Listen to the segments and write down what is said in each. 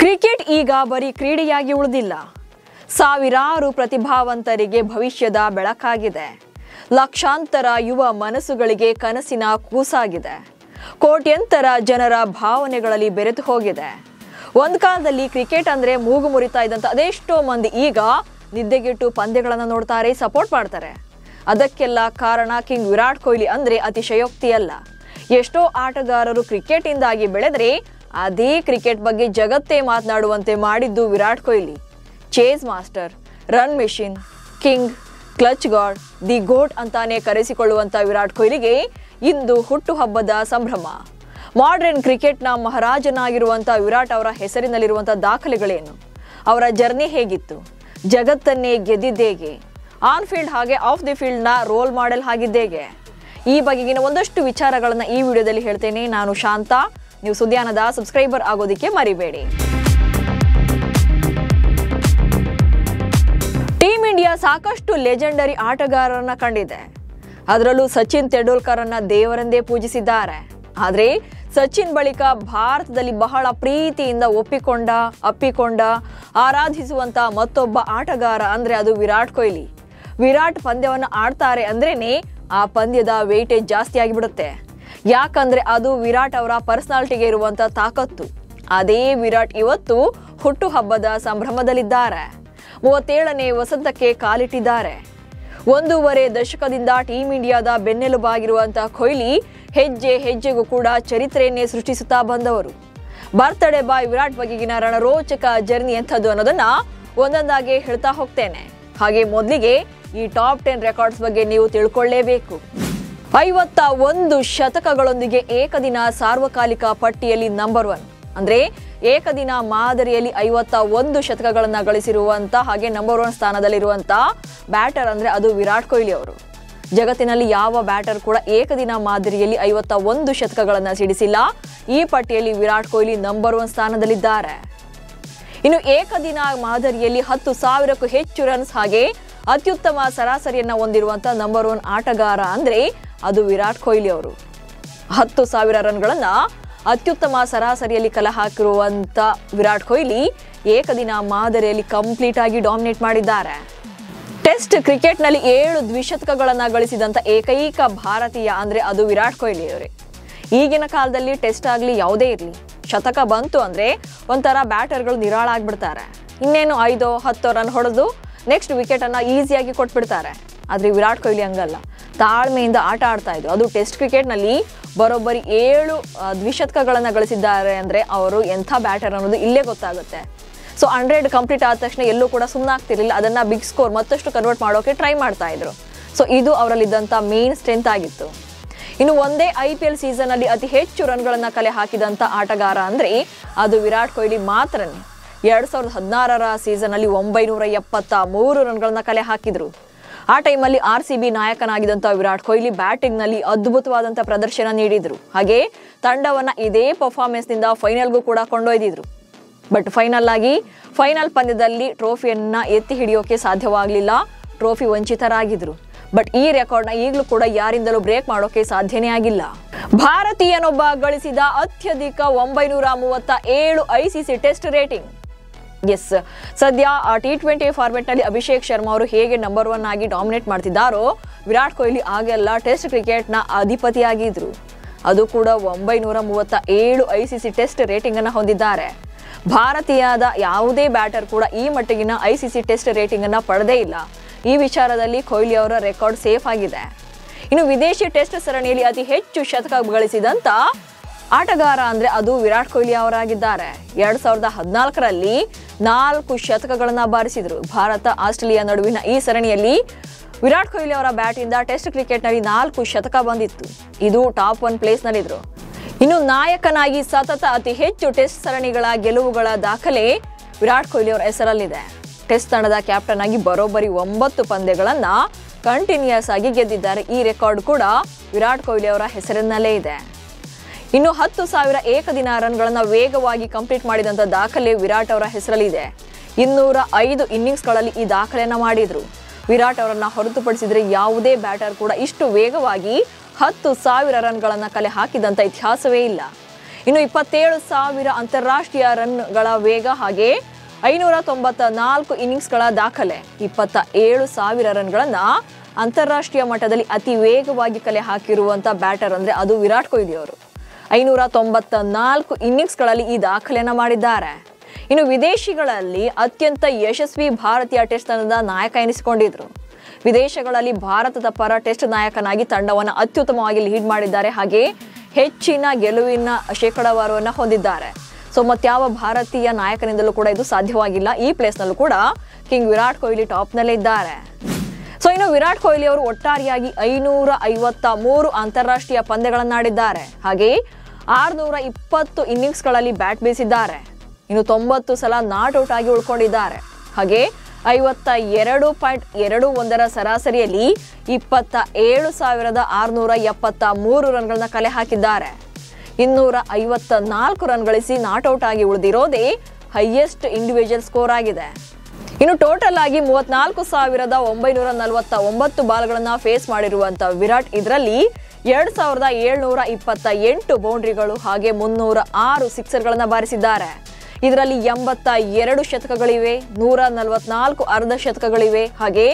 Cricket ಈಗ ಬರೀ ಕ್ರೀಡೆಯಾಗಿ ಉಳಿದಿಲ್ಲ. ಸಾವಿರಾರು ಪ್ರತಿಭಾವಂತರಿಗೆ ಭವಿಷ್ಯದ ಬೆಳಕಾಗಿದೆ. ಲಕ್ಷಾಂತರ ಯುವ ಮನಸ್ಸುಗಳಿಗೆ ಕನಸಿನ ಕೂಸಾಗಿದೆ. ಕೋಟ್ಯಂತರ ಜನರ ಭಾವನೆಗಳಲ್ಲಿ ಬೆರೆತು ಹೋಗಿದೆ. ಒಂದು ಕಾಲದಲ್ಲಿ ಕ್ರಿಕೆಟ್ ಅಂದ್ರೆ ಮೂಗು ಮುರಿತಾ ಇದ್ದಂತ ಅದೆಷ್ಟೋ ಮಂದಿ ಈಗ ನಿದ್ದೆಗೆಟ್ಟು ಪಂದ್ಯಗಳನ್ನು ನೋಡ್ತಾರೆ, ಸಪೋರ್ಟ್ ಮಾಡ್ತಾರೆ. ಅದಕ್ಕೆಲ್ಲ ಕಾರಣ ಕಿಂಗ್ ವಿರಾಟ್ ಕೊಹ್ಲಿ ಅಂದ್ರೆ ಅತಿಶಯೋಕ್ತಿಯಲ್ಲ. ಎಷ್ಟೋ ಆಟಗಾರರು ಕ್ರಿಕೆಟ್ ಇಂದಾಗಿ ಬೆಳೆದ್ರೆ ಅದೇ ಕ್ರಿಕೆಟ್ ಬಗ್ಗೆ ಜಗತ್ತೇ ಮಾತನಾಡುವಂತೆ ಮಾಡಿದ್ದು Virat Kohli. Chase master, run machine, king, clutch god, the GOAT ಅಂತಾನೆ ಕರೆಸಿಕೊಳ್ಳುವಂತ ವಿರಾಟ್ ಕೊಹ್ಲಿಗೆ ಇಂದು ಹುಟ್ಟುಹಬ್ಬದ ಸಂಭ್ರಮ. ಮಾಡರ್ನ್ ಕ್ರಿಕೆಟ್ನ ಮಹಾರಾಜನಾಗಿರುವಂಥ ವಿರಾಟ್ ಅವರ ಹೆಸರಿನಲ್ಲಿರುವಂಥ ದಾಖಲೆಗಳೇನು? ಅವರ ಜರ್ನಿ ಹೇಗಿತ್ತು? ಜಗತ್ತನ್ನೇ ಗೆದ್ದಿದ್ದೇಗೆ? ಆನ್ ಫೀಲ್ಡ್ ಹಾಗೆ ಆಫ್ ದಿ ಫೀಲ್ಡ್ನ ರೋಲ್ ಮಾಡೆಲ್ ಆಗಿದ್ದೇಗೆ? ಈ ಬಗೆಗಿನ ಒಂದಷ್ಟು ವಿಚಾರಗಳನ್ನು ಈ ವಿಡಿಯೋದಲ್ಲಿ ಹೇಳ್ತೇನೆ. ನಾನು ಶಾಂತ. ನೀವು ಸುದ್ಯಾನದ ಸಬ್ಸ್ಕ್ರೈಬರ್ ಆಗೋದಕ್ಕೆ ಮರಿಬೇಡಿ. ಟೀಮ್ ಇಂಡಿಯಾ ಸಾಕಷ್ಟು ಲೆಜೆಂಡರಿ ಆಟಗಾರರನ್ನ ಕಂಡಿದೆ. ಅದರಲ್ಲೂ ಸಚಿನ್ ತೆಂಡೂಲ್ಕರ್ ಅನ್ನ ದೇವರೆಂದೇ ಪೂಜಿಸಿದ್ದಾರೆ. ಆದರೆ ಸಚಿನ್ ಬಳಿಕ ಭಾರತದಲ್ಲಿ ಬಹಳ ಪ್ರೀತಿಯಿಂದ ಅಪ್ಪಿಕೊಂಡ ಆರಾಧಿಸುವಂತ ಮತ್ತೊಬ್ಬ ಆಟಗಾರ ಅಂದ್ರೆ ಅದು ವಿರಾಟ್ ಕೊಹ್ಲಿ. ವಿರಾಟ್ ಪಂದ್ಯವನ್ನು ಆಡ್ತಾರೆ ಅಂದ್ರೇನೆ ಆ ಪಂದ್ಯದ ವೇಟೇಜ್ ಜಾಸ್ತಿ ಆಗಿಬಿಡುತ್ತೆ. ಯಾಕಂದ್ರೆ ಅದು ವಿರಾಟ್ ಅವರ ಪರ್ಸನಾಲಿಟಿಗೆ ಇರುವಂತ ತಾಕತ್ತು. ಅದೇ ವಿರಾಟ್ ಇವತ್ತು ಹುಟ್ಟುಹಬ್ಬದ ಸಂಭ್ರಮದಲ್ಲಿದ್ದಾರೆ. 37ನೇ ವಸಂತಕ್ಕೆ ಕಾಲಿಟ್ಟಿದ್ದಾರೆ. 1.5 ದಶಕದಿಂದ ಟೀಮ್ ಇಂಡಿಯಾದ ಬೆನ್ನೆಲುಬಾಗಿರುವಂತಹ ಕೊಹ್ಲಿ ಹೆಜ್ಜೆ ಹೆಜ್ಜೆಗೂ ಕೂಡ ಚರಿತ್ರೆಯನ್ನೇ ಸೃಷ್ಟಿಸುತ್ತಾ ಬಂದವರು. ಬರ್ತ್ಡೇ ಬಾಯ್ ವಿರಾಟ್ ಬಗೆಗಿನ ರಣರೋಚಕ ಜರ್ನಿ ಎಂಥದ್ದು ಅನ್ನೋದನ್ನ ಒಂದೊಂದಾಗಿ ಹೇಳ್ತಾ ಹೋಗ್ತೇನೆ. ಹಾಗೆ ಮೊದಲಿಗೆ ಈ ಟಾಪ್ 10 ರೆಕಾರ್ಡ್ಸ್ ಬಗ್ಗೆ ನೀವು ತಿಳ್ಕೊಳ್ಳೇಬೇಕು. 51 ಶತಕಗಳೊಂದಿಗೆ ಏಕದಿನ ಸಾರ್ವಕಾಲಿಕ ಪಟ್ಟಿಯಲ್ಲಿ ನಂಬರ್ 1 ಅಂದ್ರೆ ಏಕದಿನ ಮಾದರಿಯಲ್ಲಿ 51 ಶತಕಗಳನ್ನ ಗಳಿಸಿರುವಂತ ಹಾಗೆ ನಂಬರ್ 1 ಸ್ಥಾನದಲ್ಲಿರುವಂತ ಬ್ಯಾಟರ್ ಅಂದ್ರೆ ಅದು ವಿರಾಟ್ ಕೊಹ್ಲಿ ಅವರು. ಜಗತ್ತಿನಲ್ಲಿ ಯಾವ ಬ್ಯಾಟರ್ ಕೂಡ ಏಕದಿನ ಮಾದರಿಯಲ್ಲಿ 51 ಶತಕಗಳನ್ನ ಸಿಡಿಸಿಲ್ಲ. ಈ ಪಟ್ಟಿಯಲ್ಲಿ ವಿರಾಟ್ ಕೊಹ್ಲಿ ನಂಬರ್ 1 ಸ್ಥಾನದಲ್ಲಿದ್ದಾರೆ. ಇನ್ನು ಏಕದಿನ ಮಾದರಿಯಲ್ಲಿ 10,000ಕ್ಕೂ ಹೆಚ್ಚು ರನ್ಸ್ ಹಾಗೆ ಅತ್ಯುತ್ತಮ ಸರಾಸರಿಯನ್ನ ಹೊಂದಿರುವಂತ ನಂಬರ್ 1 ಆಟಗಾರ ಅಂದ್ರೆ ಅದು ವಿರಾಟ್ ಕೊಹ್ಲಿ ಅವರು. 10,000 ರನ್ಗಳನ್ನ ಅತ್ಯುತ್ತಮ ಸರಾಸರಿಯಲ್ಲಿ ಕಲೆ ಹಾಕಿರುವಂತ ವಿರಾಟ್ ಕೊಹ್ಲಿ ಏಕದಿನ ಮಾದರಿಯಲ್ಲಿ ಕಂಪ್ಲೀಟ್ ಆಗಿ ಡಾಮಿನೇಟ್ ಮಾಡಿದ್ದಾರೆ. ಟೆಸ್ಟ್ ಕ್ರಿಕೆಟ್ನಲ್ಲಿ 7 ದ್ವಿಶತಕಗಳನ್ನ ಗಳಿಸಿದಂತ ಏಕೈಕ ಭಾರತೀಯ ಅಂದ್ರೆ ಅದು ವಿರಾಟ್ ಕೊಹ್ಲಿ ಅವರೇ. ಈಗಿನ ಕಾಲದಲ್ಲಿ ಟೆಸ್ಟ್ ಆಗಲಿ ಯಾವುದೇ ಇರಲಿ, ಶತಕ ಬಂತು ಅಂದ್ರೆ ಒಂಥರ ಬ್ಯಾಟರ್ಗಳು ನಿರಾಳ ಆಗ್ಬಿಡ್ತಾರೆ. ಇನ್ನೇನು 5-10 ರನ್ ಹೊಡೆದು ನೆಕ್ಸ್ಟ್ ವಿಕೆಟ್ ಅನ್ನ ಈಸಿಯಾಗಿ ಕೊಟ್ಬಿಡ್ತಾರೆ. ಆದ್ರೆ ವಿರಾಟ್ ಕೊಹ್ಲಿ ಹಂಗಲ್ಲ, ತಾಳ್ಮೆಯಿಂದ ಆಟ ಆಡ್ತಾ ಇದ್ರು. ಅದು ಟೆಸ್ಟ್ ಕ್ರಿಕೆಟ್ನಲ್ಲಿ ಬರೋಬ್ಬರಿ 7 ದ್ವಿಶತಕಗಳನ್ನ ಗಳಿಸಿದ್ದಾರೆ ಅಂದ್ರೆ ಅವರು ಎಂಥ ಬ್ಯಾಟರ್ ಅನ್ನೋದು ಇಲ್ಲೇ ಗೊತ್ತಾಗುತ್ತೆ. ಸೊ 100 ಕಂಪ್ಲೀಟ್ ಆದ ತಕ್ಷಣ ಎಲ್ಲೂ ಕೂಡ ಸುಮ್ಮನಾಗ್ತಿರ್ಲಿಲ್ಲ. ಅದನ್ನ ಬಿಗ್ ಸ್ಕೋರ್ ಮತ್ತಷ್ಟು ಕನ್ವರ್ಟ್ ಮಾಡೋಕೆ ಟ್ರೈ ಮಾಡ್ತಾ ಇದ್ರು. ಸೊ ಇದು ಅವರಲ್ಲಿದ್ದಂಥ ಮೇನ್ ಸ್ಟ್ರೆಂತ್ ಆಗಿತ್ತು. ಇನ್ನು ಒಂದೇ IPL ಸೀಸನ್ ಅಲ್ಲಿ ಅತಿ ಹೆಚ್ಚು ರನ್ಗಳನ್ನ ಕಲೆ ಹಾಕಿದಂತ ಆಟಗಾರ ಅಂದ್ರೆ ಅದು ವಿರಾಟ್ ಕೊಹ್ಲಿ ಮಾತ್ರನೇ. 2016ರ ಸೀಸನ್ ಅಲ್ಲಿ 973 ರನ್ಗಳನ್ನ ಕಲೆ ಹಾಕಿದ್ರು. ಆ ಟೈಮಲ್ಲಿ RCB ನಾಯಕನಾಗಿದ್ದಂಥ ವಿರಾಟ್ ಕೊಹ್ಲಿ ಬ್ಯಾಟಿಂಗ್ ನಲ್ಲಿ ಅದ್ಭುತವಾದಂಥ ಪ್ರದರ್ಶನ ನೀಡಿದ್ರು. ಹಾಗೆ ತಂಡವನ್ನ ಇದೇ ಪರ್ಫಾರ್ಮೆನ್ಸ್ ನಿಂದ ಫೈನಲ್ಗೂ ಕೂಡ ಕೊಂಡೊಯ್ದಿದ್ರು. ಬಟ್ ಫೈನಲ್ ಪಂದ್ಯದಲ್ಲಿ ಟ್ರೋಫಿಯನ್ನ ಎತ್ತಿ ಹಿಡಿಯೋಕೆ ಸಾಧ್ಯವಾಗಲಿಲ್ಲ. ಟ್ರೋಫಿ ವಂಚಿತರಾಗಿದ್ರು. ಬಟ್ ಈ ರೆಕಾರ್ಡ್ನ ಈಗಲೂ ಕೂಡ ಯಾರಿಂದಲೂ ಬ್ರೇಕ್ ಮಾಡೋಕೆ ಸಾಧ್ಯನೇ ಆಗಿಲ್ಲ. ಭಾರತೀಯನೊಬ್ಬ ಗಳಿಸಿದ ಅತ್ಯಧಿಕ 937 ICC ಟೆಸ್ಟ್ ರೇಟಿಂಗ್. ಎಸ್, ಸದ್ಯ T20 ಫಾರ್ಮೆಟ್ ನಲ್ಲಿ ಅಭಿಷೇಕ್ ಶರ್ಮಾ ಅವರು ಹೇಗೆ ನಂಬರ್ 1 ಆಗಿ ಡಾಮಿನೇಟ್ ಮಾಡ್ತಿದ್ದಾರೋ ವಿರಾಟ್ ಕೊಹ್ಲಿ ಆಗೆಲ್ಲ ಟೆಸ್ಟ್ ಕ್ರಿಕೆಟ್ನ ಅಧಿಪತಿಯಾಗಿದ್ರು. ಅದು ಕೂಡ 937 ICC ಟೆಸ್ಟ್ ರೇಟಿಂಗ್ ಅನ್ನ ಹೊಂದಿದ್ದಾರೆ. ಭಾರತೀಯದ ಯಾವುದೇ ಬ್ಯಾಟರ್ ಕೂಡ ಈ ಮಟ್ಟಿಗಿನ ICC ಟೆಸ್ಟ್ ರೇಟಿಂಗ್ ಅನ್ನ ಪಡೆದೇ ಇಲ್ಲ. ಈ ವಿಚಾರದಲ್ಲಿ ಕೊಹ್ಲಿ ಅವರ ರೆಕಾರ್ಡ್ ಸೇಫ್ ಆಗಿದೆ. ಇನ್ನು ವಿದೇಶಿ ಟೆಸ್ಟ್ ಸರಣಿಯಲ್ಲಿ ಅತಿ ಹೆಚ್ಚು ಶತಕ ಗಳಿಸಿದಂತ ಆಟಗಾರ ಅಂದ್ರೆ ಅದು ವಿರಾಟ್ ಕೊಹ್ಲಿ ಅವರಾಗಿದ್ದಾರೆ. 2014ರಲ್ಲಿ 4 ಶತಕಗಳನ್ನ ಬಾರಿಸಿದ್ರು. ಭಾರತ ಆಸ್ಟ್ರೇಲಿಯಾ ನಡುವಿನ ಈ ಸರಣಿಯಲ್ಲಿ ವಿರಾಟ್ ಕೊಹ್ಲಿ ಅವರ ಬ್ಯಾಟ್ ಇಂದ ಟೆಸ್ಟ್ ಕ್ರಿಕೆಟ್ ನಲ್ಲಿ 4 ಶತಕ ಬಂದಿತ್ತು. ಇದು ಟಾಪ್ 1 ಪ್ಲೇಸ್ ನಲ್ಲಿದ್ರು. ಇನ್ನು ನಾಯಕನಾಗಿ ಸತತ ಅತಿ ಹೆಚ್ಚು ಟೆಸ್ಟ್ ಸರಣಿಗಳ ಗೆಲುವುಗಳ ದಾಖಲೆ ವಿರಾಟ್ ಕೊಹ್ಲಿ ಅವರ ಹೆಸರಲ್ಲಿದೆ. ಟೆಸ್ಟ್ ತಂಡದ ಕ್ಯಾಪ್ಟನ್ ಆಗಿ ಬರೋಬ್ಬರಿ 9 ಪಂದ್ಯಗಳನ್ನ ಕಂಟಿನ್ಯೂಸ್ ಆಗಿ ಗೆದ್ದಿದ್ದಾರೆ. ಈ ರೆಕಾರ್ಡ್ ಕೂಡ ವಿರಾಟ್ ಕೊಹ್ಲಿ ಅವರ ಹೆಸರಿನಲ್ಲೇ ಇದೆ. ಇನ್ನು 10,000 ಏಕದಿನ ರನ್ಗಳನ್ನ ವೇಗವಾಗಿ ಕಂಪ್ಲೀಟ್ ಮಾಡಿದಂತ ದಾಖಲೆ ವಿರಾಟ್ ಅವರ ಹೆಸರಲ್ಲಿದೆ. 205 ಇನ್ನಿಂಗ್ಸ್ಗಳಲ್ಲಿ ಈ ದಾಖಲೆಯನ್ನ ಮಾಡಿದ್ರು. ವಿರಾಟ್ ಅವರನ್ನ ಹೊರತುಪಡಿಸಿದ್ರೆ ಯಾವುದೇ ಬ್ಯಾಟರ್ ಕೂಡ ಇಷ್ಟು ವೇಗವಾಗಿ 10,000 ರನ್ಗಳನ್ನ ಕಲೆ ಹಾಕಿದಂತ ಇತಿಹಾಸವೇ ಇಲ್ಲ. ಇನ್ನು 27,000 ಅಂತಾರಾಷ್ಟ್ರೀಯ ರನ್ಗಳ ವೇಗ ಹಾಗೆ 594 ಇನ್ನಿಂಗ್ಸ್ಗಳ ದಾಖಲೆ. 27,000 ರನ್ಗಳನ್ನ ಅಂತಾರಾಷ್ಟ್ರೀಯ ಮಟ್ಟದಲ್ಲಿ ಅತಿ ವೇಗವಾಗಿ ಕಲೆ ಹಾಕಿರುವಂತ ಬ್ಯಾಟರ್ ಅಂದ್ರೆ ಅದು ವಿರಾಟ್ ಕೊಹ್ಲಿ ಅವರು. 594 ಇನ್ನಿಂಗ್ಸ್ಗಳಲ್ಲಿ ಈ ದಾಖಲೆಯನ್ನ ಮಾಡಿದ್ದಾರೆ. ಇನ್ನು ವಿದೇಶಿಗಳಲ್ಲಿ ಅತ್ಯಂತ ಯಶಸ್ವಿ ಭಾರತೀಯ ಟೆಸ್ಟ್ ತಂಡದ ನಾಯಕ ಎನಿಸಿಕೊಂಡಿದ್ರು. ವಿದೇಶಗಳಲ್ಲಿ ಭಾರತದ ಪರ ಟೆಸ್ಟ್ ನಾಯಕನಾಗಿ ತಂಡವನ್ನು ಅತ್ಯುತ್ತಮವಾಗಿ ಲೀಡ್ ಮಾಡಿದ್ದಾರೆ. ಹಾಗೆ ಹೆಚ್ಚಿನ ಗೆಲುವಿನ ಶೇಕಡಾವಾರವನ್ನು ಹೊಂದಿದ್ದಾರೆ. ಸೊ ಮತ್ಯಾವ ಭಾರತೀಯ ನಾಯಕನಿಂದಲೂ ಕೂಡ ಇದು ಸಾಧ್ಯವಾಗಿಲ್ಲ. ಈ ಪ್ಲೇಸ್ನಲ್ಲೂ ಕೂಡ ಕಿಂಗ್ ವಿರಾಟ್ ಕೊಹ್ಲಿ ಟಾಪ್ನಲ್ಲೇ ಇದ್ದಾರೆ. ಸೊ ಇನ್ನು ವಿರಾಟ್ ಕೊಹ್ಲಿ ಅವರು ಒಟ್ಟಾರೆಯಾಗಿ 553 ಅಂತಾರಾಷ್ಟ್ರೀಯ ಪಂದ್ಯಗಳನ್ನಾಡಿದ್ದಾರೆ. ಹಾಗೆ 620 ಇನ್ನಿಂಗ್ಸ್ಗಳಲ್ಲಿ ಬ್ಯಾಟ್ ಬೀಸಿದ್ದಾರೆ. ಇನ್ನು 90 ಸಲ ನಾಟ್ ಔಟ್ ಆಗಿ ಉಳ್ಕೊಂಡಿದ್ದಾರೆ. ಹಾಗೆ 52.21 ಸರಾಸರಿಯಲ್ಲಿ 27,673 ರನ್ಗಳನ್ನ ಕಲೆ ಹಾಕಿದ್ದಾರೆ. 254 ರನ್ ಗಳಿಸಿ ನಾಟ್ ಔಟ್ ಆಗಿ ಉಳಿದಿರೋದೇ ಹೈಯೆಸ್ಟ್ ಇಂಡಿವಿಜುವಲ್ ಸ್ಕೋರ್ ಆಗಿದೆ. ಇನ್ನು ಟೋಟಲ್ ಆಗಿ 34,949 ಬಾಲ್ಗಳನ್ನ ಫೇಸ್ ಮಾಡಿರುವಂತ ವಿರಾಟ್ ಇದರಲ್ಲಿ 2,728 ಬೌಂಡ್ರಿಗಳು ಹಾಗೆ 306 ಸಿಕ್ಸರ್ಗಳನ್ನ ಬಾರಿಸಿದ್ದಾರೆ. ಇದರಲ್ಲಿ 82 ಶತಕಗಳಿವೆ, 144 ಅರ್ಧ ಶತಕಗಳಿವೆ, ಹಾಗೆ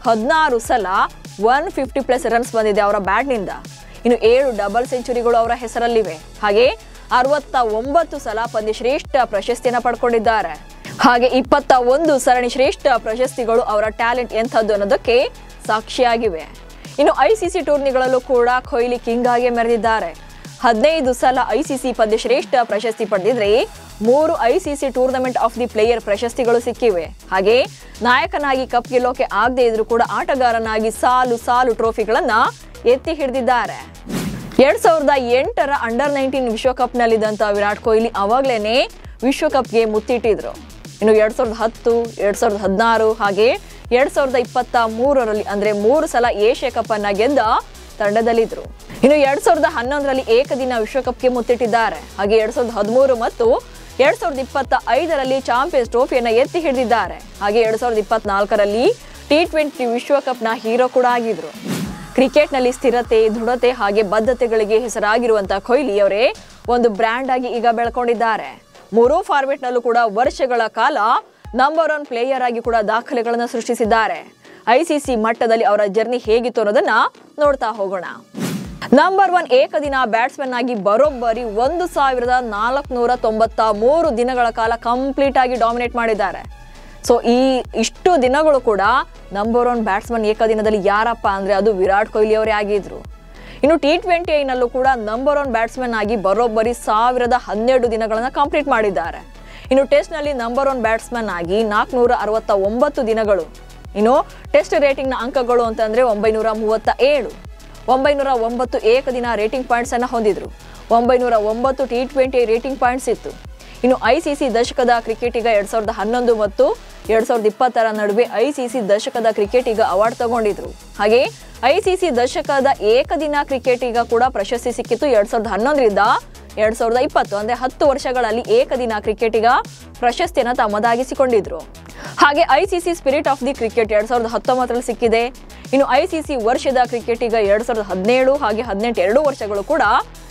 16 ಸಲ 150+ ರನ್ಸ್ ಬಂದಿದೆ ಅವರ ಬ್ಯಾಟ್ನಿಂದ. ಇನ್ನು 7 ಡಬಲ್ ಸೆಂಚುರಿಗಳು ಅವರ ಹೆಸರಲ್ಲಿವೆ. ಹಾಗೆ 69 ಸಲ ಪಂದ್ಯಶ್ರೇಷ್ಠ ಪ್ರಶಸ್ತಿಯನ್ನು ಪಡ್ಕೊಂಡಿದ್ದಾರೆ. ಹಾಗೆ 21 ಸರಣಿ ಶ್ರೇಷ್ಠ ಪ್ರಶಸ್ತಿಗಳು ಅವರ ಟ್ಯಾಲೆಂಟ್ ಎಂಥದ್ದು ಅನ್ನೋದಕ್ಕೆ ಸಾಕ್ಷಿಯಾಗಿವೆ. ಇನ್ನು ICC ಟೂರ್ನಿಗಳಲ್ಲೂ ಕೂಡ ಕೊಹ್ಲಿ ಕಿಂಗ್ ಆಗಿ ಮೆರೆದಿದ್ದಾರೆ. 15 ಸಲ ICC ಪಂದ್ಯಶ್ರೇಷ್ಠ ಪ್ರಶಸ್ತಿ ಪಡೆದಿದ್ರೆ 3 ICC tournament of the player ಪ್ರಶಸ್ತಿಗಳು ಸಿಕ್ಕಿವೆ. ಹಾಗೆ ನಾಯಕನಾಗಿ ಕಪ್ ಗೆಲ್ಲೋಕೆ ಆಗದೆ ಇದ್ರೂ ಕೂಡ ಆಟಗಾರನಾಗಿ ಸಾಲು ಸಾಲು ಟ್ರೋಫಿಗಳನ್ನ ಎತ್ತಿ ಹಿಡಿದಿದ್ದಾರೆ. 2008ರ ಅಂಡರ್-19 ವಿಶ್ವಕಪ್ನಲ್ಲಿದ್ದಂಥ ವಿರಾಟ್ ಕೊಹ್ಲಿ ಅವಾಗ್ಲೇನೆ ವಿಶ್ವಕಪ್ಗೆ ಮುತ್ತಿಟ್ಟಿದ್ರು. ಇನ್ನು 2010, 2016 ಹಾಗೆ 2023ರಲ್ಲಿ ಅಂದ್ರೆ 3 ಸಲ ಏಷ್ಯಾ ಕಪ್ ಅನ್ನ ಗೆದ್ದ ತಂಡದಲ್ಲಿದ್ರು. ಇನ್ನು 2011ರಲ್ಲಿ ಏಕದಿನ ವಿಶ್ವಕಪ್ಗೆ ಮುತ್ತಿಟ್ಟಿದ್ದಾರೆ. ಹಾಗೆ 2013 ಮತ್ತು 2025ರಲ್ಲಿ ಚಾಂಪಿಯನ್ಸ್ ಟ್ರೋಫಿಯನ್ನ ಎತ್ತಿ ಹಿಡಿದಿದ್ದಾರೆ. ಹಾಗೆ 2024ರಲ್ಲಿ T20 ವಿಶ್ವಕಪ್ನ ಹೀರೋ ಕೂಡ ಆಗಿದ್ರು. ಕ್ರಿಕೆಟ್ನಲ್ಲಿ ಸ್ಥಿರತೆ, ದೃಢತೆ ಹಾಗೆ ಬದ್ಧತೆಗಳಿಗೆ ಹೆಸರಾಗಿರುವಂತಹ ಕೊಹ್ಲಿ ಅವರೇ ಒಂದು ಬ್ರ್ಯಾಂಡ್ ಆಗಿ ಈಗ ಬೆಳ್ಕೊಂಡಿದ್ದಾರೆ. 3 ಫಾರ್ಮೆಟ್ನಲ್ಲೂ ಕೂಡ ವರ್ಷಗಳ ಕಾಲ ನಂಬರ್ 1 ಪ್ಲೇಯರ್ ಆಗಿ ಕೂಡ ದಾಖಲೆಗಳನ್ನು ಸೃಷ್ಟಿಸಿದ್ದಾರೆ. ICC ಮಟ್ಟದಲ್ಲಿ ಅವರ ಜರ್ನಿ ಹೇಗಿತ್ತು ಅನ್ನೋದನ್ನ ನೋಡ್ತಾ ಹೋಗೋಣ. ನಂಬರ್ 1 ಏಕದಿನ ಬ್ಯಾಟ್ಸ್ಮನ್ ಆಗಿ ಬರೋಬ್ಬರಿ 1,493 ದಿನಗಳ ಕಾಲ ಕಂಪ್ಲೀಟ್ ಆಗಿ ಡಾಮಿನೇಟ್ ಮಾಡಿದ್ದಾರೆ. ಸೊ ಇಷ್ಟು ದಿನಗಳು ಕೂಡ ನಂಬರ್ 1 ಬ್ಯಾಟ್ಸ್ಮನ್ ಏಕದಿನದಲ್ಲಿ ಯಾರಪ್ಪ ಅಂದ್ರೆ ಅದು ವಿರಾಟ್ ಕೊಹ್ಲಿ ಅವರೇ ಆಗಿದ್ರು. ಇನ್ನು T20ನಲ್ಲೂ ಕೂಡ ನಂಬರ್ 1 ಬ್ಯಾಟ್ಸ್ಮನ್ ಆಗಿ ಬರೋಬ್ಬರಿ 1012 ದಿನಗಳನ್ನ ಕಂಪ್ಲೀಟ್ ಮಾಡಿದ್ದಾರೆ. ಇನ್ನು ಟೆಸ್ಟ್ ನಲ್ಲಿ ನಂಬರ್ 1 ಬ್ಯಾಟ್ಸ್ಮನ್ ಆಗಿ 469 ದಿನಗಳು. ಇನ್ನು ಟೆಸ್ಟ್ ರೇಟಿಂಗ್ ನ ಅಂಕಗಳು ಅಂತಂದ್ರೆ 937, 909 ಏಕದಿನ ರೇಟಿಂಗ್ ಪಾಯಿಂಟ್ಸ್ ಅನ್ನ ಹೊಂದಿದ್ರು. 909 T20 ರೇಟಿಂಗ್ ಪಾಯಿಂಟ್ಸ್ ಇತ್ತು. ಇನ್ನು ICC ದಶಕದ ಕ್ರಿಕೆಟಿಗ 2011 ಮತ್ತು 2020ರ ನಡುವೆ ICC ದಶಕದ ಕ್ರಿಕೆಟಿಗ ಅವಾರ್ಡ್ ತಗೊಂಡಿದ್ರು. ಹಾಗೆ ICC ದಶಕದ ಏಕದಿನ ಕ್ರಿಕೆಟಿಗ ಕೂಡ ಪ್ರಶಸ್ತಿ ಸಿಕ್ಕಿತ್ತು 2011ರಿಂದ 2020 ಅಂದ್ರೆ 10 ವರ್ಷಗಳಲ್ಲಿ ಏಕದಿನ ಕ್ರಿಕೆಟಿಗ ಪ್ರಶಸ್ತಿಯನ್ನ ತಮ್ಮದಾಗಿಸಿಕೊಂಡಿದ್ರು. ಹಾಗೆ ICC spirit of the cricket 2019ರಲ್ಲಿ ಸಿಕ್ಕಿದೆ. ಇನ್ನು ICC ವರ್ಷದ ಕ್ರಿಕೆಟಿಗ 2017 ಹಾಗೆ 18 2 ವರ್ಷಗಳು ಕೂಡ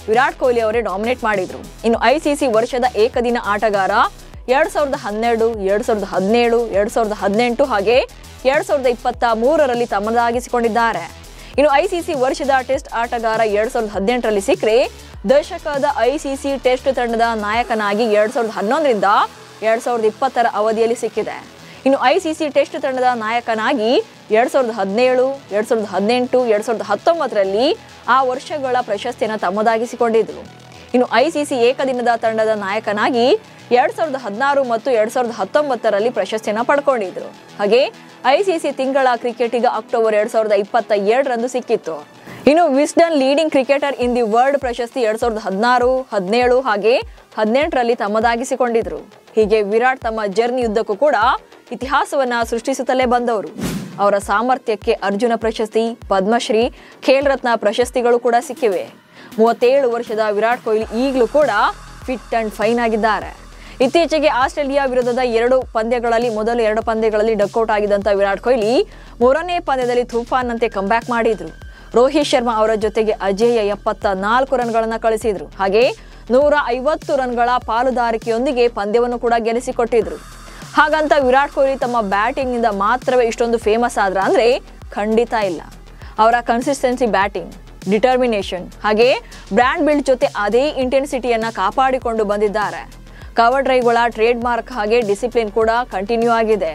ವಿರಾಟ್ ಕೊಹ್ಲಿ ಅವರೇ ಡಾಮಿನೇಟ್ ಮಾಡಿದ್ರು. ಇನ್ನು ICC ವರ್ಷದ ಏಕದಿನ ಆಟಗಾರ 2012, 2017, 2018 ಹಾಗೆ 2023ರಲ್ಲಿ ತಮ್ಮದಾಗಿಸಿಕೊಂಡಿದ್ದಾರೆ. ಇನ್ನು ICC ವರ್ಷದ ಟೆಸ್ಟ್ ಆಟಗಾರ 2018ರಲ್ಲಿ ಸಿಕ್ಕರೆ ದಶಕದ ICC ಟೆಸ್ಟ್ ತಂಡದ ನಾಯಕನಾಗಿ 2011ರಿಂದ 2020ರ ಅವಧಿಯಲ್ಲಿ ಸಿಕ್ಕಿದೆ. ಇನ್ನು ICC ಟೆಸ್ಟ್ ತಂಡದ ನಾಯಕನಾಗಿ 2017, 2018, 2019ರಲ್ಲಿ ಆ ವರ್ಷಗಳ ಪ್ರಶಸ್ತಿಯನ್ನು ತಮ್ಮದಾಗಿಸಿಕೊಂಡಿದ್ರು. ಇನ್ನು ICC ಏಕದಿನದ ತಂಡದ ನಾಯಕನಾಗಿ 2016 ಮತ್ತು 2019ರಲ್ಲಿ ಪ್ರಶಸ್ತಿಯನ್ನು ಪಡ್ಕೊಂಡಿದ್ರು. ಹಾಗೆ ICC ತಿಂಗಳ ಕ್ರಿಕೆಟಿಗ ಅಕ್ಟೋಬರ್ 2022ರಂದು ಸಿಕ್ಕಿತ್ತು. ಇನ್ನು Wisden leading cricketer in the world ಪ್ರಶಸ್ತಿ 2016, 17 ಹಾಗೆ 18ರಲ್ಲಿ ತಮ್ಮದಾಗಿಸಿಕೊಂಡಿದ್ರು. ಹೀಗೆ ವಿರಾಟ್ ತಮ್ಮ ಜರ್ನಿ ಉದ್ದಕ್ಕೂ ಕೂಡ ಇತಿಹಾಸವನ್ನ ಸೃಷ್ಟಿಸುತ್ತಲೇ ಬಂದವರು. ಅವರ ಸಾಮರ್ಥ್ಯಕ್ಕೆ ಅರ್ಜುನ ಪ್ರಶಸ್ತಿ, ಪದ್ಮಶ್ರೀ, ಖೇಲ್ ರತ್ನ ಪ್ರಶಸ್ತಿಗಳು ಕೂಡ ಸಿಕ್ಕಿವೆ. 37 ವರ್ಷದ ವಿರಾಟ್ ಕೊಹ್ಲಿ ಈಗಲೂ ಕೂಡ ಫಿಟ್ ಅಂಡ್ ಫೈನ್ ಆಗಿದ್ದಾರೆ. ಇತ್ತೀಚೆಗೆ ಆಸ್ಟ್ರೇಲಿಯಾ ವಿರುದ್ಧದ 2 ಪಂದ್ಯಗಳಲ್ಲಿ ಮೊದಲ 2 ಪಂದ್ಯಗಳಲ್ಲಿ ಡಕ್ಔಟ್ ಆಗಿದ್ದಂತ ವಿರಾಟ್ ಕೊಹ್ಲಿ 3ನೇ ಪಂದ್ಯದಲ್ಲಿ ತೂಫಾನ್ ನಂತೆ ಕಂಬ್ಯಾಕ್ ಮಾಡಿದ್ರು. ರೋಹಿತ್ ಶರ್ಮಾ ಅವರ ಜೊತೆಗೆ ಅಜೇಯ 74 ರನ್ಗಳನ್ನ ಕಳಿಸಿದ್ರು. ಹಾಗೆ 150 ರನ್ಗಳ ಪಾಲುದಾರಿಕೆಯೊಂದಿಗೆ ಪಂದ್ಯವನ್ನು ಕೂಡ ಗೆಲ್ಲಿಸಿಕೊಟ್ಟಿದ್ರು. ಹಾಗಂತ ವಿರಾಟ್ ಕೊಹ್ಲಿ ತಮ್ಮ ಬ್ಯಾಟಿಂಗ್ ನಿಂದ ಮಾತ್ರವೇ ಇಷ್ಟೊಂದು ಫೇಮಸ್ ಆದ್ರ ಅಂದ್ರೆ ಖಂಡಿತ ಇಲ್ಲ. ಅವರ ಕನ್ಸಿಸ್ಟೆನ್ಸಿ ಬ್ಯಾಟಿಂಗ್, ಡಿಟರ್ಮಿನೇಷನ್ ಹಾಗೆ ಬ್ರ್ಯಾಂಡ್ ಬಿಲ್ಡ್ ಜೊತೆ ಅದೇ ಇಂಟೆನ್ಸಿಟಿಯನ್ನ ಕಾಪಾಡಿಕೊಂಡು ಬಂದಿದ್ದಾರೆ. ಕವರ್ ಡ್ರೈವ್ಗಳ ಟ್ರೇಡ್ ಮಾರ್ಕ್ ಹಾಗೆ ಡಿಸಿಪ್ಲಿನ್ ಕೂಡ ಕಂಟಿನ್ಯೂ ಆಗಿದೆ.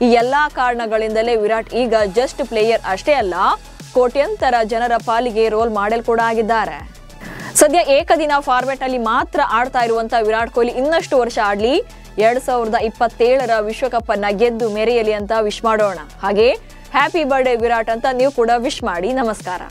ಈ ಎಲ್ಲಾ ಕಾರಣಗಳಿಂದಲೇ ವಿರಾಟ್ ಈಗ ಜಸ್ಟ್ ಪ್ಲೇಯರ್ ಅಷ್ಟೇ ಅಲ್ಲ, ಕೋಟ್ಯಂತರ ಜನರ ಪಾಲಿಗೆ ರೋಲ್ ಮಾಡೆಲ್ ಕೂಡ ಆಗಿದ್ದಾರೆ. ಸದ್ಯ ಏಕದಿನ ಫಾರ್ಮೆಟ್ ನಲ್ಲಿ ಮಾತ್ರ ಆಡ್ತಾ ಇರುವಂತಹ ವಿರಾಟ್ ಕೊಹ್ಲಿ ಇನ್ನಷ್ಟು ವರ್ಷ ಆಡ್ಲಿ, 2027ರ ವಿಶ್ವಕಪ್ ಅನ್ನ ಗೆದ್ದು ಮೆರೆಯಲಿ ಅಂತ ವಿಶ್ ಮಾಡೋಣ. ಹಾಗೆ ಹ್ಯಾಪಿ ಬರ್ಡೇ ವಿರಾಟ್ ಅಂತ ನೀವು ಕೂಡ ವಿಶ್ ಮಾಡಿ. ನಮಸ್ಕಾರ.